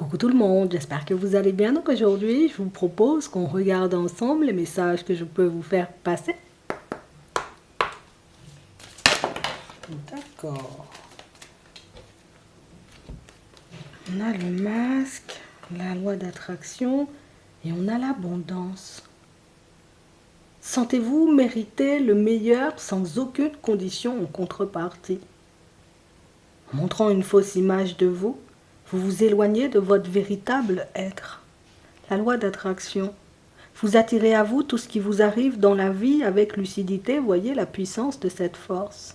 Coucou tout le monde, j'espère que vous allez bien. Donc aujourd'hui, je vous propose qu'on regarde ensemble les messages que je peux vous faire passer. D'accord. On a le masque, la loi d'attraction et on a l'abondance. Sentez-vous mériter le meilleur sans aucune condition en contrepartie. En montrant une fausse image de vous, vous vous éloignez de votre véritable être. La loi d'attraction. Vous attirez à vous tout ce qui vous arrive dans la vie avec lucidité. Voyez la puissance de cette force.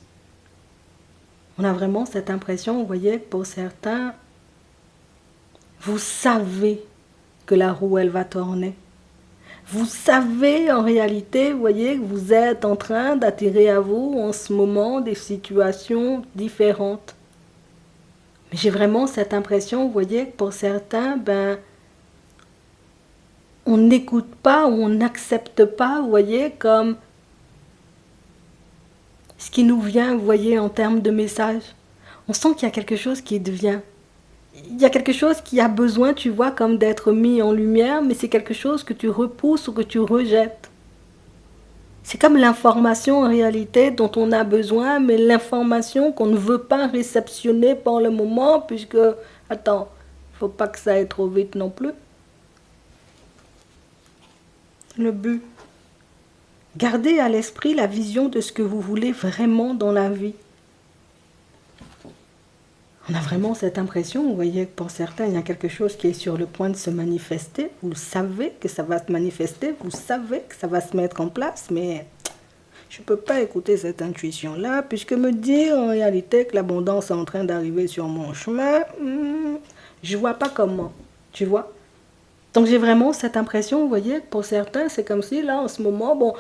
On a vraiment cette impression, vous voyez, que pour certains, vous savez que la roue, elle va tourner. Vous savez en réalité, vous voyez, que vous êtes en train d'attirer à vous en ce moment des situations différentes. Mais j'ai vraiment cette impression, vous voyez, que pour certains, on n'écoute pas ou on n'accepte pas, vous voyez, comme ce qui nous vient, vous voyez, en termes de message. On sent qu'il y a quelque chose qui devient. Il y a quelque chose qui a besoin, tu vois, comme d'être mis en lumière, mais c'est quelque chose que tu repousses ou que tu rejettes. C'est comme l'information en réalité dont on a besoin, mais l'information qu'on ne veut pas réceptionner pour le moment, puisque, attends, il ne faut pas que ça aille trop vite non plus. Le but. Gardez à l'esprit la vision de ce que vous voulez vraiment dans la vie. On a vraiment cette impression, vous voyez, que pour certains, il y a quelque chose qui est sur le point de se manifester. Vous savez que ça va se manifester, vous savez que ça va se mettre en place, mais je ne peux pas écouter cette intuition-là, puisque me dire en réalité que l'abondance est en train d'arriver sur mon chemin, je ne vois pas comment, tu vois. Donc j'ai vraiment cette impression, vous voyez, que pour certains, c'est comme si là, en ce moment, bon,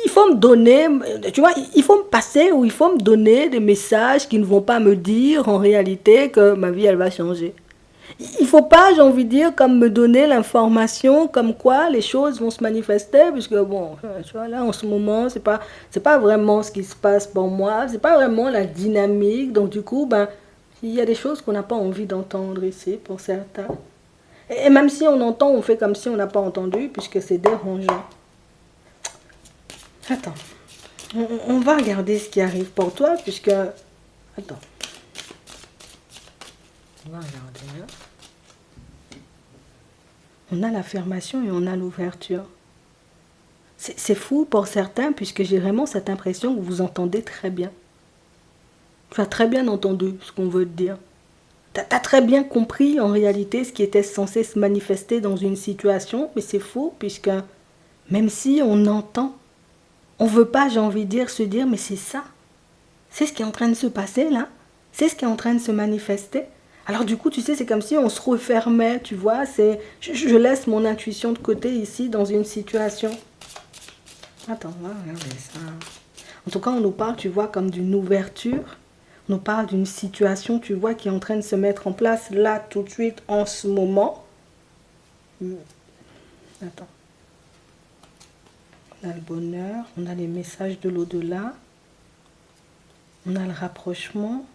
il faut me donner, tu vois, il faut me passer ou il faut me donner des messages qui ne vont pas me dire en réalité que ma vie, elle va changer. Il ne faut pas, j'ai envie de dire, comme me donner l'information comme quoi les choses vont se manifester, puisque bon, tu vois, là, en ce moment, c'est pas vraiment ce qui se passe pour moi, c'est pas vraiment la dynamique, donc du coup, il y a des choses qu'on n'a pas envie d'entendre ici, pour certains. Et même si on entend, on fait comme si on n'a pas entendu, puisque c'est dérangeant. Attends, on va regarder ce qui arrive pour toi, puisque... Attends. On va regarder. Hein. On a l'affirmation et on a l'ouverture. C'est fou pour certains, puisque j'ai vraiment cette impression que vous entendez très bien. Tu as très bien entendu ce qu'on veut te dire. Tu as très bien compris en réalité ce qui était censé se manifester dans une situation, mais c'est faux, puisque même si on entend, on ne veut pas, j'ai envie de dire, se dire, mais c'est ça. C'est ce qui est en train de se passer là. C'est ce qui est en train de se manifester. Alors du coup, tu sais, c'est comme si on se refermait, tu vois. Je laisse mon intuition de côté ici dans une situation. Attends, on va regarder ça. En tout cas, on nous parle, tu vois, comme d'une ouverture. On nous parle d'une situation, tu vois, qui est en train de se mettre en place là, tout de suite, en ce moment. Attends. On a le bonheur, on a les messages de l'au-delà. On a le rapprochement.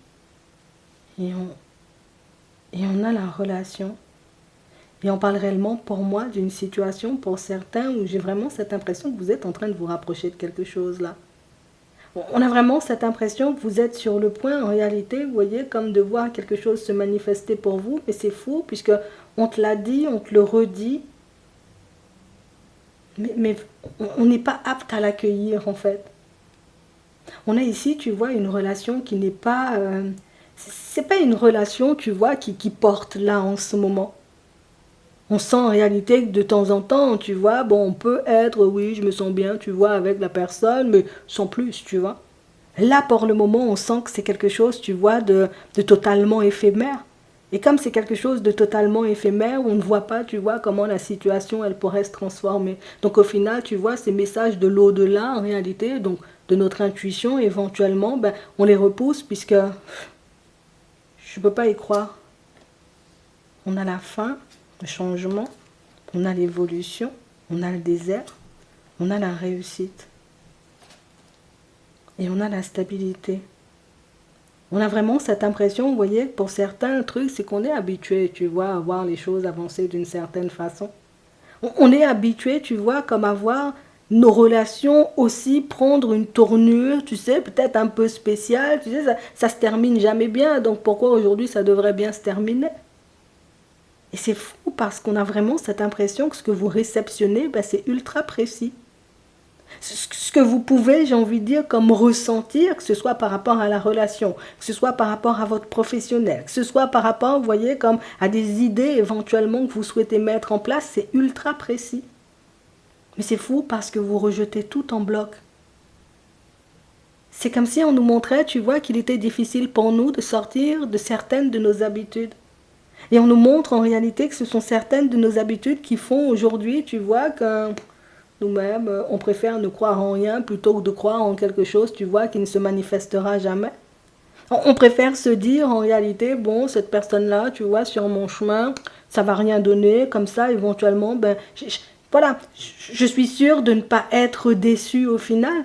Et on a la relation. Et on parle réellement, pour moi, d'une situation, pour certains, où j'ai vraiment cette impression que vous êtes en train de vous rapprocher de quelque chose là. On a vraiment cette impression que vous êtes sur le point, en réalité, vous voyez, comme de voir quelque chose se manifester pour vous, mais c'est fou, puisque on te l'a dit, on te le redit, mais on n'est pas apte à l'accueillir, en fait. On a ici, tu vois, une relation qui n'est pas... c'est pas une relation, tu vois, qui porte là, en ce moment. On sent en réalité que de temps en temps, tu vois, bon, on peut être, oui, je me sens bien, tu vois, avec la personne, mais sans plus, tu vois. Là, pour le moment, on sent que c'est quelque chose, tu vois, de totalement éphémère. Et comme c'est quelque chose de totalement éphémère, on ne voit pas, tu vois, comment la situation, elle pourrait se transformer. Donc au final, tu vois, ces messages de l'au-delà, en réalité, donc de notre intuition, éventuellement, on les repousse, puisque je ne peux pas y croire. On a la fin, le changement, on a l'évolution, on a le désert, on a la réussite. Et on a la stabilité. On a vraiment cette impression, vous voyez, que pour certains trucs, c'est qu'on est habitué, tu vois, à voir les choses avancer d'une certaine façon. On est habitué, tu vois, comme à voir nos relations aussi prendre une tournure, tu sais, peut-être un peu spéciale, tu sais, ça se termine jamais bien, donc pourquoi aujourd'hui ça devrait bien se terminer? Et c'est fou parce qu'on a vraiment cette impression que ce que vous réceptionnez, ben, c'est ultra précis. Ce que vous pouvez, j'ai envie de dire, comme ressentir, que ce soit par rapport à la relation, que ce soit par rapport à votre professionnel, que ce soit par rapport, vous voyez, comme à des idées éventuellement que vous souhaitez mettre en place, c'est ultra précis. Mais c'est fou parce que vous rejetez tout en bloc. C'est comme si on nous montrait, tu vois, qu'il était difficile pour nous de sortir de certaines de nos habitudes. Et on nous montre en réalité que ce sont certaines de nos habitudes qui font aujourd'hui, tu vois, que nous-mêmes, on préfère ne croire en rien plutôt que de croire en quelque chose, tu vois, qui ne se manifestera jamais. On préfère se dire en réalité, bon, cette personne-là, tu vois, sur mon chemin, ça va rien donner, comme ça, éventuellement, ben, voilà, je suis sûre de ne pas être déçue au final.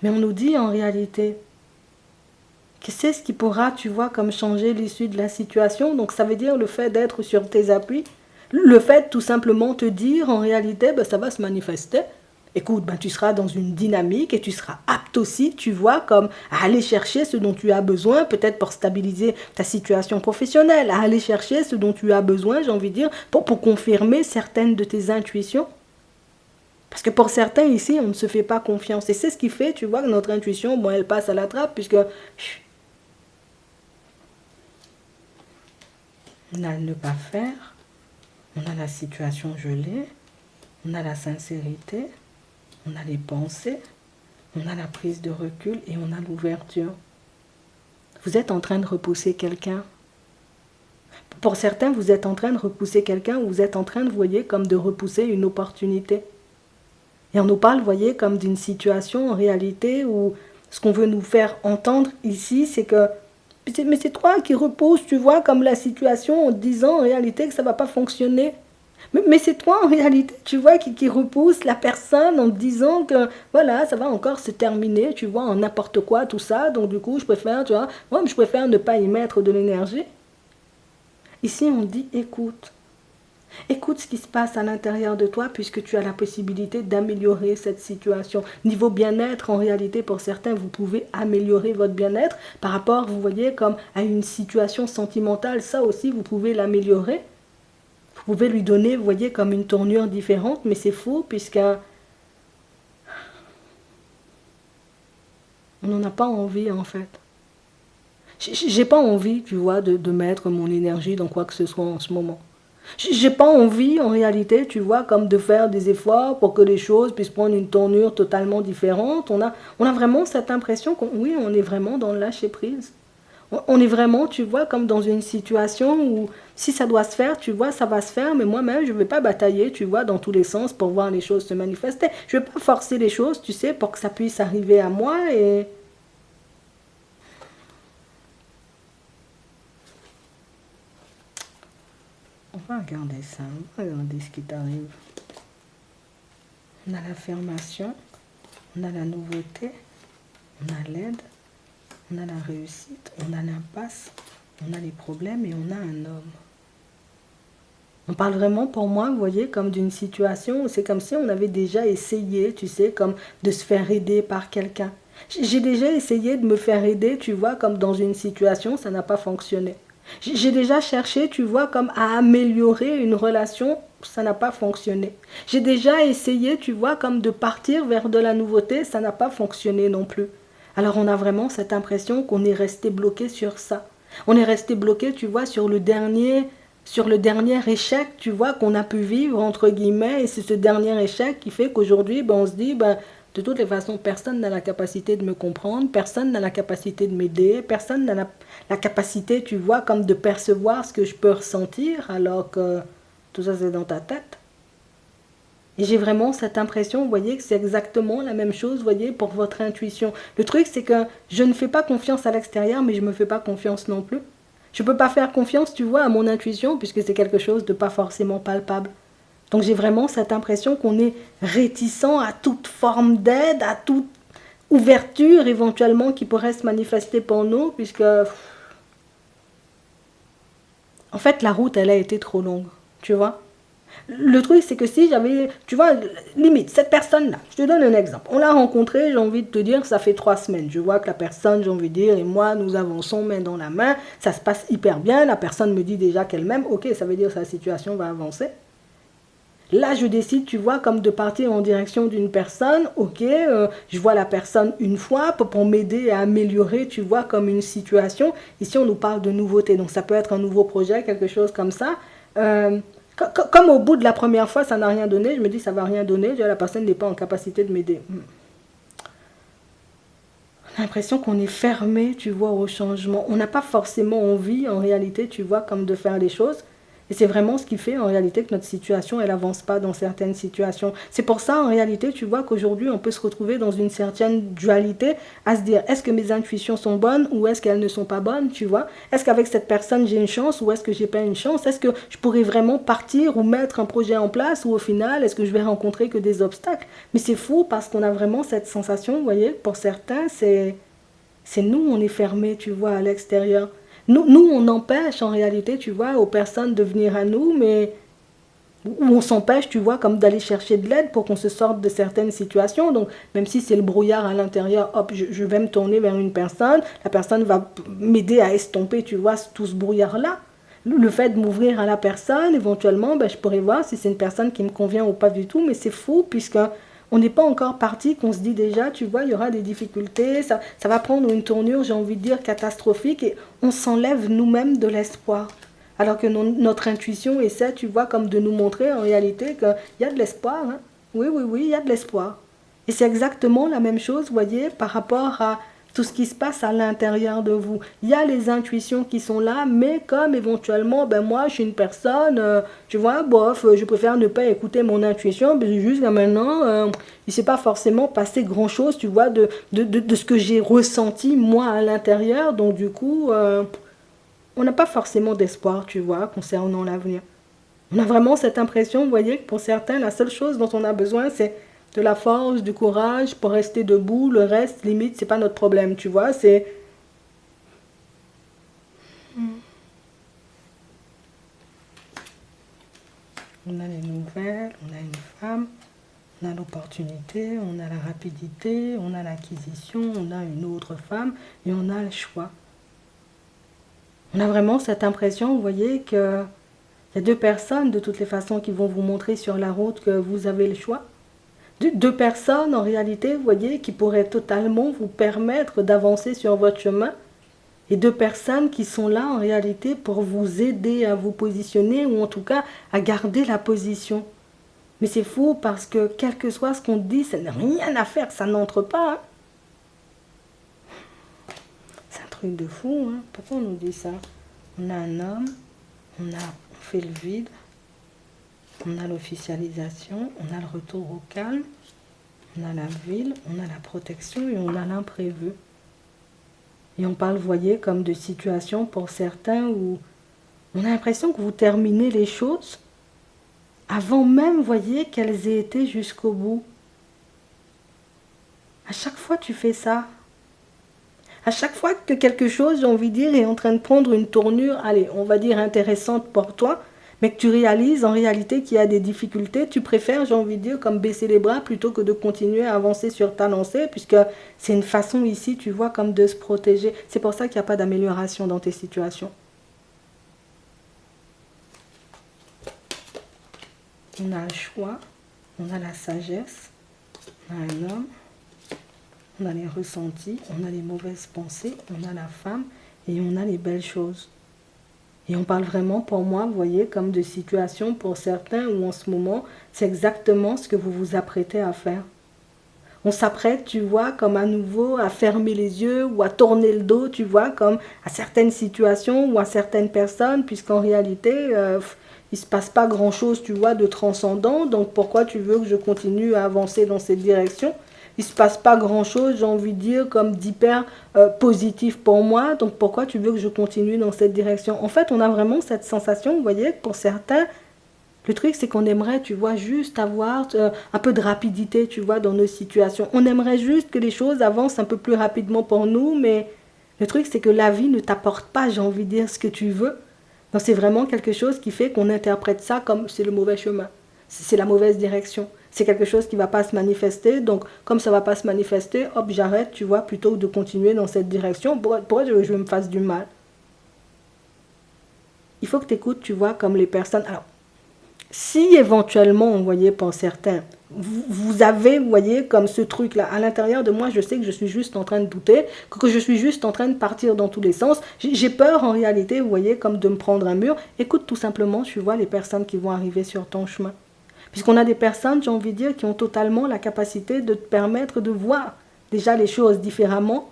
Mais on nous dit en réalité que c'est ce qui pourra, tu vois, comme changer l'issue de la situation. Donc ça veut dire le fait d'être sur tes appuis, le fait tout simplement te dire en réalité, ben, ça va se manifester. Écoute, ben, tu seras dans une dynamique et tu seras apte aussi, tu vois, comme à aller chercher ce dont tu as besoin, peut-être pour stabiliser ta situation professionnelle, à aller chercher ce dont tu as besoin, j'ai envie de dire, pour confirmer certaines de tes intuitions. Parce que pour certains ici, on ne se fait pas confiance. Et c'est ce qui fait, tu vois, que notre intuition, bon, elle passe à la trappe, puisque on a le ne pas faire, on a la situation gelée, on a la sincérité, on a les pensées, on a la prise de recul et on a l'ouverture. Vous êtes en train de repousser quelqu'un. Pour certains, vous êtes en train de repousser quelqu'un ou vous êtes en train de, vous voyez, comme de repousser une opportunité. Et on nous parle, vous voyez, comme d'une situation en réalité où ce qu'on veut nous faire entendre ici, c'est que mais c'est toi qui repousses, tu vois, comme la situation en disant en réalité que ça ne va pas fonctionner. Mais c'est toi en réalité, tu vois, qui repousse la personne en disant que voilà, ça va encore se terminer, tu vois, en n'importe quoi, tout ça. Donc du coup, je préfère, tu vois, moi, je préfère ne pas y mettre de l'énergie. Ici, on dit écoute. Écoute ce qui se passe à l'intérieur de toi puisque tu as la possibilité d'améliorer cette situation. Niveau bien-être, en réalité, pour certains, vous pouvez améliorer votre bien-être par rapport, vous voyez, comme à une situation sentimentale. Ça aussi, vous pouvez l'améliorer. Vous pouvez lui donner, vous voyez, comme une tournure différente, mais c'est faux puisque on n'en a pas envie en fait. J'ai pas envie, tu vois, de mettre mon énergie dans quoi que ce soit en ce moment. J'ai pas envie, en réalité, tu vois, comme de faire des efforts pour que les choses puissent prendre une tournure totalement différente. On a vraiment cette impression qu'on, oui, on est vraiment dans le lâcher prise. On est vraiment, tu vois, comme dans une situation où si ça doit se faire, tu vois, ça va se faire, mais moi-même, je ne vais pas batailler, tu vois, dans tous les sens pour voir les choses se manifester. Je ne vais pas forcer les choses, tu sais, pour que ça puisse arriver à moi et on va regarder ça, on va regarder ce qui t'arrive. On a l'affirmation, on a la nouveauté, on a l'aide, on a la réussite, on a l'impasse, on a les problèmes et on a un homme. On parle vraiment pour moi, vous voyez, comme d'une situation où c'est comme si on avait déjà essayé, tu sais, comme de se faire aider par quelqu'un. J'ai déjà essayé de me faire aider, tu vois, comme dans une situation, ça n'a pas fonctionné. J'ai déjà cherché, tu vois, comme à améliorer une relation, ça n'a pas fonctionné. J'ai déjà essayé, tu vois, comme de partir vers de la nouveauté, ça n'a pas fonctionné non plus. Alors on a vraiment cette impression qu'on est resté bloqué sur ça. On est resté bloqué, tu vois, sur le dernier échec, tu vois, qu'on a pu vivre, entre guillemets, et c'est ce dernier échec qui fait qu'aujourd'hui, ben, on se dit, ben, de toutes les façons, personne n'a la capacité de me comprendre, personne n'a la capacité de m'aider, personne n'a la capacité, tu vois, comme de percevoir ce que je peux ressentir, alors que tout ça c'est dans ta tête. Et j'ai vraiment cette impression, vous voyez, que c'est exactement la même chose, vous voyez, pour votre intuition. Le truc, c'est que je ne fais pas confiance à l'extérieur, mais je ne me fais pas confiance non plus. Je ne peux pas faire confiance, tu vois, à mon intuition, puisque c'est quelque chose de pas forcément palpable. Donc j'ai vraiment cette impression qu'on est réticent à toute forme d'aide, à toute ouverture éventuellement qui pourrait se manifester pour nous, puisque en fait la route elle a été trop longue, tu vois. Le truc c'est que si j'avais, tu vois, limite, cette personne-là, je te donne un exemple, on l'a rencontrée, j'ai envie de te dire, ça fait 3 semaines, je vois que la personne, j'ai envie de dire, et moi, nous avançons main dans la main, ça se passe hyper bien, la personne me dit déjà qu'elle m'aime, ok, ça veut dire que sa situation va avancer. Là, je décide, tu vois, comme de partir en direction d'une personne. Ok, je vois la personne une fois pour m'aider à améliorer, tu vois, comme une situation. Ici, on nous parle de nouveauté. Donc, ça peut être un nouveau projet, quelque chose comme ça. Euh, comme au bout de la première fois, ça n'a rien donné, je me dis, ça va rien donner. Déjà, la personne n'est pas en capacité de m'aider. On a l'impression qu'on est fermé, tu vois, au changement. On n'a pas forcément envie, en réalité, tu vois, comme de faire les choses. Et c'est vraiment ce qui fait, en réalité, que notre situation, elle avance pas dans certaines situations. C'est pour ça, en réalité, tu vois, qu'aujourd'hui, on peut se retrouver dans une certaine dualité à se dire, est-ce que mes intuitions sont bonnes ou est-ce qu'elles ne sont pas bonnes, tu vois? Est-ce qu'avec cette personne, j'ai une chance ou est-ce que j'ai pas une chance? Est-ce que je pourrais vraiment partir ou mettre un projet en place ou au final, est-ce que je vais rencontrer que des obstacles? Mais c'est fou parce qu'on a vraiment cette sensation, vous voyez, pour certains, c'est nous, on est fermés, tu vois, à l'extérieur. Nous, on empêche en réalité, tu vois, aux personnes de venir à nous, mais où on s'empêche, tu vois, comme d'aller chercher de l'aide pour qu'on se sorte de certaines situations. Donc, même si c'est le brouillard à l'intérieur, hop, je vais me tourner vers une personne, la personne va m'aider à estomper, tu vois, tout ce brouillard-là. Le fait de m'ouvrir à la personne, éventuellement, ben, je pourrais voir si c'est une personne qui me convient ou pas du tout, mais c'est fou puisque on n'est pas encore parti, qu'on se dit déjà, tu vois, il y aura des difficultés, ça va prendre une tournure, j'ai envie de dire, catastrophique, et on s'enlève nous-mêmes de l'espoir. Alors que notre intuition essaie, tu vois, comme de nous montrer en réalité qu'il y a de l'espoir. Hein. Oui, oui, oui, il y a de l'espoir. Et c'est exactement la même chose, vous voyez, par rapport à tout ce qui se passe à l'intérieur de vous. Il y a les intuitions qui sont là, mais comme éventuellement, ben moi, je suis une personne, tu vois, bof, je préfère ne pas écouter mon intuition, mais jusqu'à maintenant, il ne s'est pas forcément passé grand-chose, tu vois, de ce que j'ai ressenti, moi, à l'intérieur. Donc, du coup, on n'a pas forcément d'espoir, tu vois, concernant l'avenir. On a vraiment cette impression, vous voyez, que pour certains, la seule chose dont on a besoin, c'est de la force, du courage pour rester debout. Le reste, limite, c'est pas notre problème, tu vois. C'est on a les nouvelles, on a une femme, on a l'opportunité, on a la rapidité, on a l'acquisition, on a une autre femme et on a le choix. On a vraiment cette impression, vous voyez, que il y a deux personnes de toutes les façons qui vont vous montrer sur la route que vous avez le choix. Deux personnes en réalité, vous voyez, qui pourraient totalement vous permettre d'avancer sur votre chemin. Et deux personnes qui sont là en réalité pour vous aider à vous positionner ou en tout cas à garder la position. Mais c'est fou parce que quel que soit ce qu'on dit, ça n'a rien à faire, ça n'entre pas. Hein. C'est un truc de fou. Hein. Pourquoi on nous dit ça? On a un homme, on fait le vide, on a l'officialisation, on a le retour au calme, on a la ville, on a la protection et on a l'imprévu. Et on parle, vous voyez, comme de situations pour certains où on a l'impression que vous terminez les choses avant même, vous voyez, qu'elles aient été jusqu'au bout. À chaque fois, tu fais ça. À chaque fois que quelque chose, j'ai envie de dire, est en train de prendre une tournure, allez, on va dire intéressante pour toi, mais que tu réalises en réalité qu'il y a des difficultés, tu préfères, j'ai envie de dire, comme baisser les bras plutôt que de continuer à avancer sur ta lancée, puisque c'est une façon ici, tu vois, comme de se protéger. C'est pour ça qu'il n'y a pas d'amélioration dans tes situations. On a le choix, on a la sagesse, on a un homme, on a les ressentis, on a les mauvaises pensées, on a la femme et on a les belles choses. Et on parle vraiment, pour moi, vous voyez, comme de situations pour certains où en ce moment, c'est exactement ce que vous vous apprêtez à faire. On s'apprête, tu vois, comme à nouveau à fermer les yeux ou à tourner le dos, tu vois, comme à certaines situations ou à certaines personnes, puisqu'en réalité, il ne se passe pas grand-chose, tu vois, de transcendant. Donc pourquoi tu veux que je continue à avancer dans cette direction? Il ne se passe pas grand-chose, j'ai envie de dire, comme d'hyper positif pour moi. Donc pourquoi tu veux que je continue dans cette direction? En fait, on a vraiment cette sensation, vous voyez, que pour certains, Le truc, c'est qu'on aimerait, tu vois, juste avoir un peu de rapidité, tu vois, dans nos situations. On aimerait juste que les choses avancent un peu plus rapidement pour nous, mais le truc, c'est que la vie ne t'apporte pas, j'ai envie de dire, ce que tu veux. Donc c'est vraiment quelque chose qui fait qu'on interprète ça comme c'est le mauvais chemin. C'est la mauvaise direction. C'est quelque chose qui ne va pas se manifester. Donc comme ça ne va pas se manifester, hop, j'arrête, tu vois, plutôt que de continuer dans cette direction. Pourquoi je me fasse du mal? Il faut que tu écoutes, tu vois, comme les personnes. Alors, si éventuellement, vous voyez, pour certains, vous avez, vous voyez, comme ce truc-là, à l'intérieur de moi, je sais que je suis juste en train de douter, que je suis juste en train de partir dans tous les sens. J'ai peur, en réalité, vous voyez, comme de me prendre un mur. Écoute tout simplement, tu vois, les personnes qui vont arriver sur ton chemin. Puisqu'on a des personnes, j'ai envie de dire, qui ont totalement la capacité de te permettre de voir déjà les choses différemment.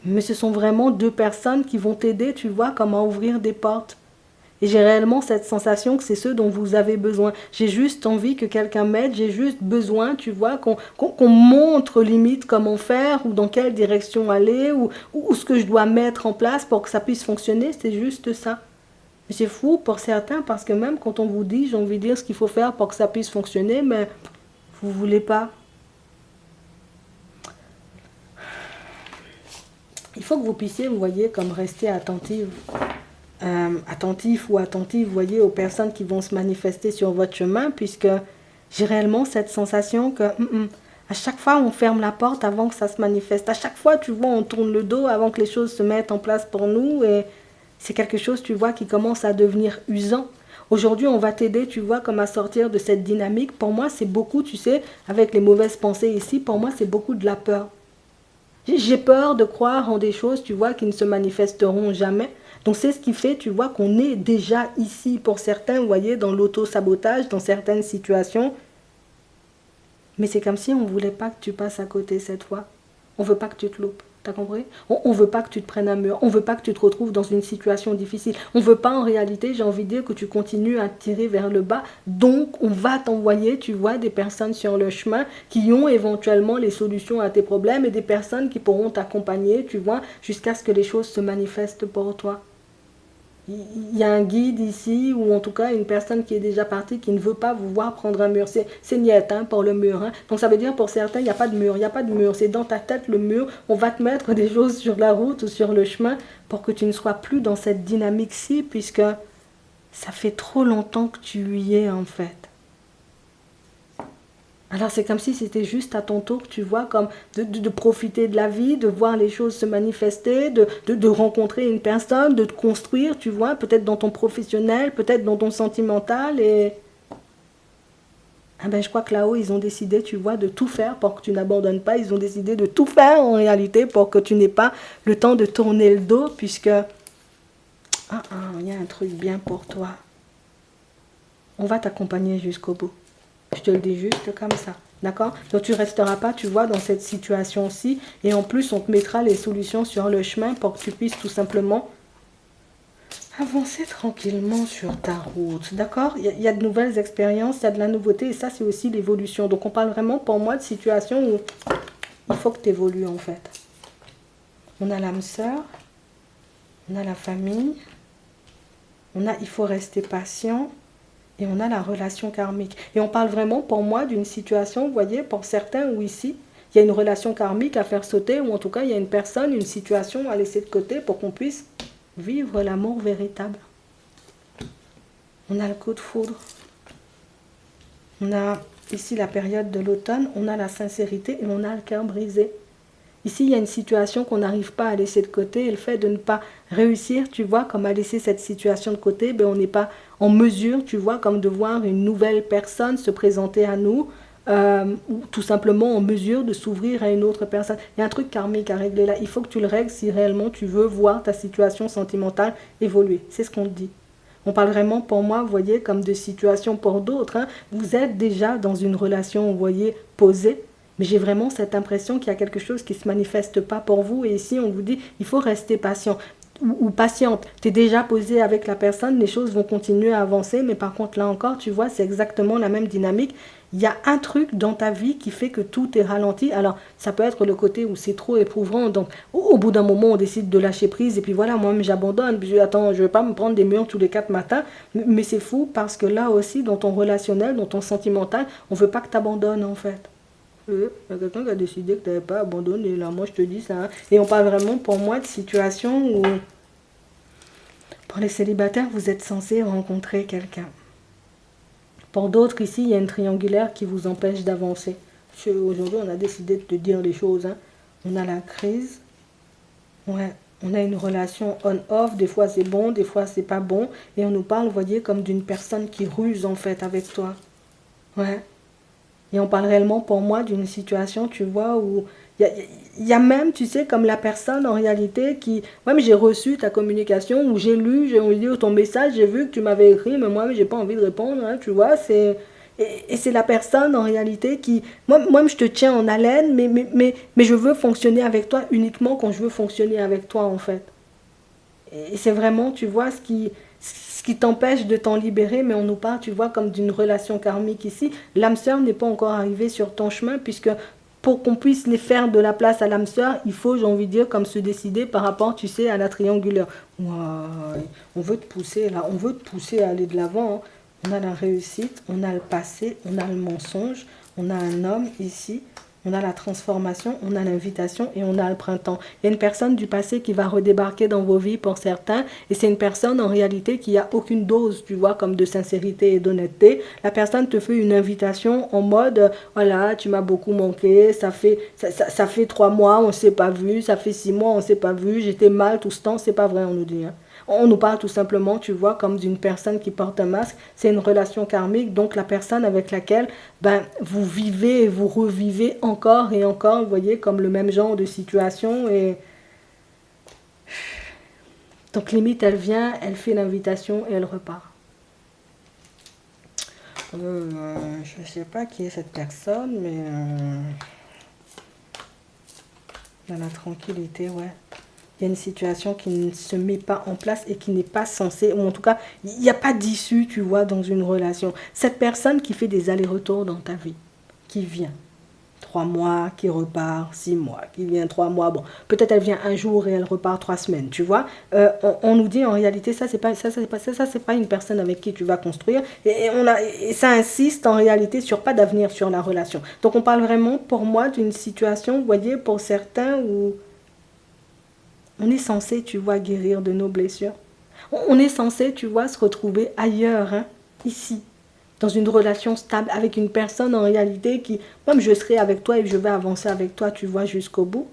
Mais ce sont vraiment deux personnes qui vont t'aider, tu vois, comme à ouvrir des portes. Et j'ai réellement cette sensation que c'est ce dont vous avez besoin. J'ai juste envie que quelqu'un m'aide, j'ai juste besoin, tu vois, qu'on montre limite comment faire ou dans quelle direction aller ou ce que je dois mettre en place pour que ça puisse fonctionner, c'est juste ça. Mais c'est fou pour certains parce que même quand on vous dit, j'ai envie de dire ce qu'il faut faire pour que ça puisse fonctionner, mais vous ne voulez pas. Il faut que vous puissiez, vous voyez, comme rester attentive. Attentif ou attentive, vous voyez, aux personnes qui vont se manifester sur votre chemin, puisque j'ai réellement cette sensation que à chaque fois on ferme la porte avant que ça se manifeste. À chaque fois, tu vois, on tourne le dos avant que les choses se mettent en place pour nous, et c'est quelque chose, tu vois, qui commence à devenir usant. Aujourd'hui, on va t'aider, tu vois, comme à sortir de cette dynamique. Pour moi, c'est beaucoup, tu sais, avec les mauvaises pensées ici, pour moi, c'est beaucoup de la peur. J'ai peur de croire en des choses, tu vois, qui ne se manifesteront jamais. Donc c'est ce qui fait, tu vois, qu'on est déjà ici pour certains, vous voyez, dans l'auto-sabotage, dans certaines situations. Mais c'est comme si on ne voulait pas que tu passes à côté cette fois. On ne veut pas que tu te loupes. T'as compris? On ne veut pas que tu te prennes un mur. On ne veut pas que tu te retrouves dans une situation difficile. On ne veut pas en réalité, j'ai envie de dire, que tu continues à tirer vers le bas. Donc, on va t'envoyer, tu vois, des personnes sur le chemin qui ont éventuellement les solutions à tes problèmes et des personnes qui pourront t'accompagner, tu vois, jusqu'à ce que les choses se manifestent pour toi. Il y a un guide ici, ou en tout cas une personne qui est déjà partie, qui ne veut pas vous voir prendre un mur. C'est niette pour le mur. Donc ça veut dire pour certains, il n'y a pas de mur. Il n'y a pas de mur. C'est dans ta tête le mur. On va te mettre des choses sur la route ou sur le chemin pour que tu ne sois plus dans cette dynamique-ci, puisque ça fait trop longtemps que tu y es en fait. Alors c'est comme si c'était juste à ton tour, tu vois, comme de profiter de la vie, de voir les choses se manifester, de rencontrer une personne, de te construire, tu vois, peut-être dans ton professionnel, peut-être dans ton sentimental. Et je crois que là-haut, ils ont décidé, tu vois, de tout faire pour que tu n'abandonnes pas. Ils ont décidé de tout faire en réalité pour que tu n'aies pas le temps de tourner le dos, puisque il y a un truc bien pour toi. On va t'accompagner jusqu'au bout. Je te le dis juste comme ça. D'accord? Donc tu ne resteras pas, tu vois, dans cette situation-ci. Et en plus, on te mettra les solutions sur le chemin pour que tu puisses tout simplement avancer tranquillement sur ta route. D'accord? Il y a de nouvelles expériences, il y a de la nouveauté. Et ça, c'est aussi l'évolution. Donc on parle vraiment, pour moi, de situation où il faut que tu évolues, en fait. On a l'âme sœur. On a la famille. Il faut rester patient. Et on a la relation karmique. Et on parle vraiment, pour moi, d'une situation, vous voyez, pour certains, où ici, il y a une relation karmique à faire sauter, ou en tout cas, il y a une personne, une situation à laisser de côté pour qu'on puisse vivre l'amour véritable. On a le coup de foudre. On a ici la période de l'automne, on a la sincérité et on a le cœur brisé. Ici, il y a une situation qu'on n'arrive pas à laisser de côté. Et le fait de ne pas réussir, tu vois, comme à laisser cette situation de côté, on n'est pas en mesure, tu vois, comme de voir une nouvelle personne se présenter à nous, ou tout simplement en mesure de s'ouvrir à une autre personne. Il y a un truc karmique à régler là. Il faut que tu le règles si réellement tu veux voir ta situation sentimentale évoluer. C'est ce qu'on te dit. On parle vraiment, pour moi, vous voyez, comme de situation pour d'autres. Vous êtes déjà dans une relation, vous voyez, posée. Mais j'ai vraiment cette impression qu'il y a quelque chose qui ne se manifeste pas pour vous. Et ici, on vous dit, il faut rester patient ou patiente. Tu es déjà posé avec la personne, les choses vont continuer à avancer. Mais par contre, là encore, tu vois, c'est exactement la même dynamique. il y a un truc dans ta vie qui fait que tout est ralenti. Alors, ça peut être le côté où c'est trop éprouvant. Donc, au bout d'un moment, on décide de lâcher prise. Et puis voilà, moi-même, j'abandonne. Puis, attends, je ne vais pas me prendre des murs tous les 4 matins. Mais c'est fou parce que là aussi, dans ton relationnel, dans ton sentimental, on ne veut pas que tu abandonnes, en fait. Il y a quelqu'un qui a décidé que tu n'avais pas abandonné. Là, moi, je te dis ça. Hein. Et on parle vraiment, pour moi, de situations où, pour les célibataires, vous êtes censés rencontrer quelqu'un. Pour d'autres, ici, il y a une triangulaire qui vous empêche d'avancer. Aujourd'hui, on a décidé de te dire les choses. Hein. On a la crise. Ouais. On a une relation on-off. Des fois, c'est bon, des fois, c'est pas bon. Et on nous parle, vous voyez, comme d'une personne qui ruse, en fait, avec toi. Ouais. Et on parle réellement, pour moi, d'une situation, tu vois, où il y a même, tu sais, comme la personne, en réalité, qui... Ouais, mais j'ai reçu ta communication, ou j'ai lu, j'ai lu ton message, j'ai vu que tu m'avais écrit, mais moi, j'ai pas envie de répondre, hein, tu vois, c'est... Et c'est la personne, en réalité, qui... Moi, je te tiens en haleine, mais je veux fonctionner avec toi uniquement quand je veux fonctionner avec toi, en fait. Et c'est vraiment, tu vois, ce qui t'empêche de t'en libérer, mais on nous parle, tu vois, comme d'une relation karmique ici. L'âme sœur n'est pas encore arrivée sur ton chemin, puisque pour qu'on puisse les faire de la place à l'âme sœur, il faut, j'ai envie de dire, comme se décider par rapport, tu sais, à la triangulaire. Ouais, on veut te pousser, là, on veut te pousser à aller de l'avant. Hein. On a la réussite, on a le passé, on a le mensonge, on a un homme ici. On a la transformation, on a l'invitation et on a le printemps. Il y a une personne du passé qui va redébarquer dans vos vies pour certains. Et c'est une personne en réalité qui n'a aucune dose, tu vois, comme de sincérité et d'honnêteté. La personne te fait une invitation en mode, voilà, tu m'as beaucoup manqué, ça fait 3 mois, on ne s'est pas vu, ça fait 6 mois, on ne s'est pas vu, j'étais mal tout ce temps, c'est pas vrai, on nous dit. Hein. On nous parle tout simplement, tu vois, comme d'une personne qui porte un masque. C'est une relation karmique, donc la personne avec laquelle vous vivez et vous revivez encore et encore, vous voyez, comme le même genre de situation. Et donc limite, elle vient, elle fait l'invitation et elle repart. Je ne sais pas qui est cette personne, mais dans la tranquillité, ouais. Il y a une situation qui ne se met pas en place et qui n'est pas censée, ou en tout cas, il n'y a pas d'issue, tu vois, dans une relation. Cette personne qui fait des allers-retours dans ta vie, qui vient 3 mois, qui repart 6 mois, qui vient 3 mois, bon, peut-être elle vient un jour et elle repart 3 semaines, tu vois. On nous dit en réalité, ça c'est pas une personne avec qui tu vas construire, et ça insiste en réalité sur pas d'avenir sur la relation. Donc on parle vraiment, pour moi, d'une situation, vous voyez, pour certains où on est censé, tu vois, guérir de nos blessures. On est censé, tu vois, se retrouver ailleurs, hein, ici, dans une relation stable avec une personne en réalité qui, même je serai avec toi et je vais avancer avec toi, tu vois, jusqu'au bout.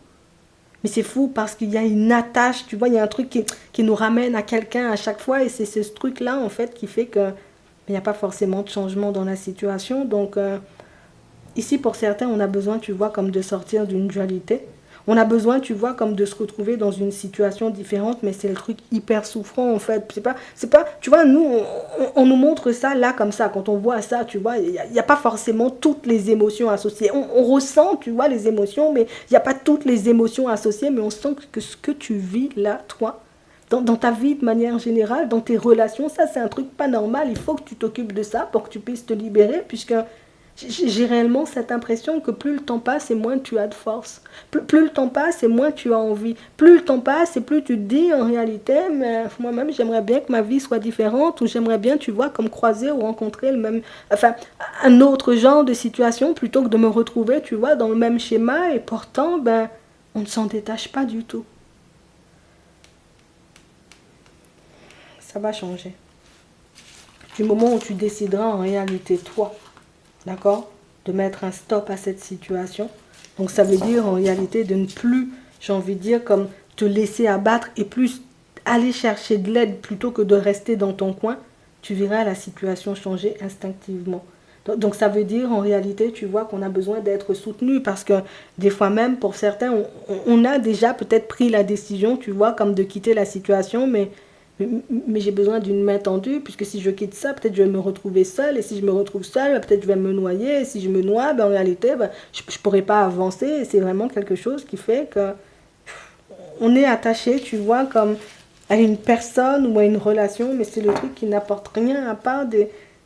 Mais c'est fou parce qu'il y a une attache, tu vois, il y a un truc qui nous ramène à quelqu'un à chaque fois et c'est ce truc-là, en fait, qui fait que il n'y a pas forcément de changement dans la situation. Donc, ici, pour certains, on a besoin, tu vois, comme de sortir d'une dualité. On a besoin, tu vois, comme de se retrouver dans une situation différente, mais c'est le truc hyper souffrant, en fait. C'est pas, tu vois, nous, on nous montre ça, là, comme ça. Quand on voit ça, tu vois, il n'y a pas forcément toutes les émotions associées. On ressent, tu vois, les émotions, mais il n'y a pas toutes les émotions associées, mais on sent que ce que tu vis, là, toi, dans ta vie de manière générale, dans tes relations, ça, c'est un truc pas normal. Il faut que tu t'occupes de ça pour que tu puisses te libérer, puisque j'ai réellement cette impression que plus le temps passe et moins tu as de force. Plus le temps passe et moins tu as envie. Plus le temps passe et plus tu te dis en réalité, mais moi-même j'aimerais bien que ma vie soit différente ou j'aimerais bien, tu vois, comme croiser ou rencontrer le même, enfin, un autre genre de situation plutôt que de me retrouver, tu vois, dans le même schéma et pourtant, on ne s'en détache pas du tout. Ça va changer. Du moment où tu décideras en réalité, toi, d'accord, de mettre un stop à cette situation. Donc ça veut dire en réalité de ne plus, j'ai envie de dire, comme te laisser abattre et plus aller chercher de l'aide plutôt que de rester dans ton coin. Tu verras la situation changer instinctivement. Donc ça veut dire en réalité, tu vois, qu'on a besoin d'être soutenu parce que des fois même, pour certains, on a déjà peut-être pris la décision, tu vois, comme de quitter la situation, mais j'ai besoin d'une main tendue, puisque si je quitte ça, peut-être je vais me retrouver seule, et si je me retrouve seule, peut-être je vais me noyer, et si je me noie, en réalité, je ne pourrai pas avancer, et c'est vraiment quelque chose qui fait que on est attaché, tu vois, comme à une personne ou à une relation, mais c'est le truc qui n'apporte rien à part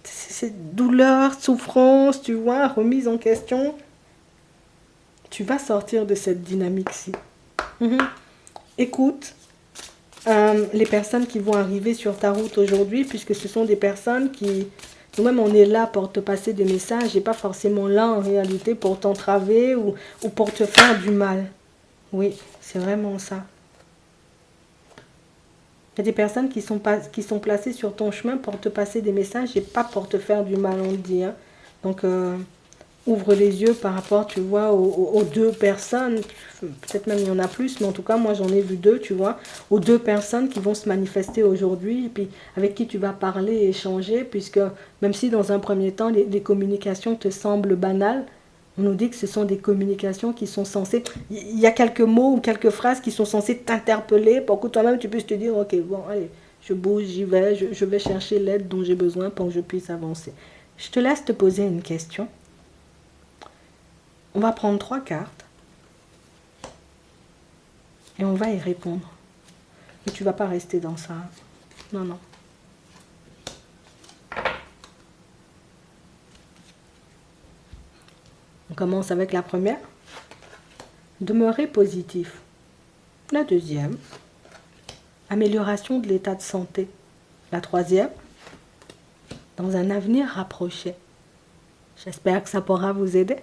cette douleur, souffrance, tu vois, remise en question. Tu vas sortir de cette dynamique-ci. Écoute, les personnes qui vont arriver sur ta route aujourd'hui, puisque ce sont des personnes qui... Nous-mêmes, on est là pour te passer des messages et pas forcément là, en réalité, pour t'entraver ou pour te faire du mal. Oui, c'est vraiment ça. Il y a des personnes qui sont placées sur ton chemin pour te passer des messages et pas pour te faire du mal, on le dit. Hein. Donc, ouvre les yeux par rapport, tu vois, aux deux personnes. Peut-être même il y en a plus, mais en tout cas, moi, j'en ai vu deux, tu vois. Aux deux personnes qui vont se manifester aujourd'hui et puis avec qui tu vas parler et échanger, puisque même si dans un premier temps, les communications te semblent banales, on nous dit que ce sont des communications qui sont censées... Il y a quelques mots ou quelques phrases qui sont censées t'interpeller pour que toi-même tu puisses te dire, ok, bon, allez, je bouge, j'y vais, je vais chercher l'aide dont j'ai besoin pour que je puisse avancer. Je te laisse te poser une question. On va prendre 3 cartes et on va y répondre. Mais tu ne vas pas rester dans ça. Non, non. On commence avec la première. Demeurer positif. La deuxième. Amélioration de l'état de santé. La troisième. Dans un avenir rapproché. J'espère que ça pourra vous aider.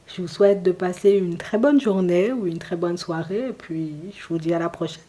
Je vous souhaite de passer une très bonne journée ou une très bonne soirée. Et puis, je vous dis à la prochaine.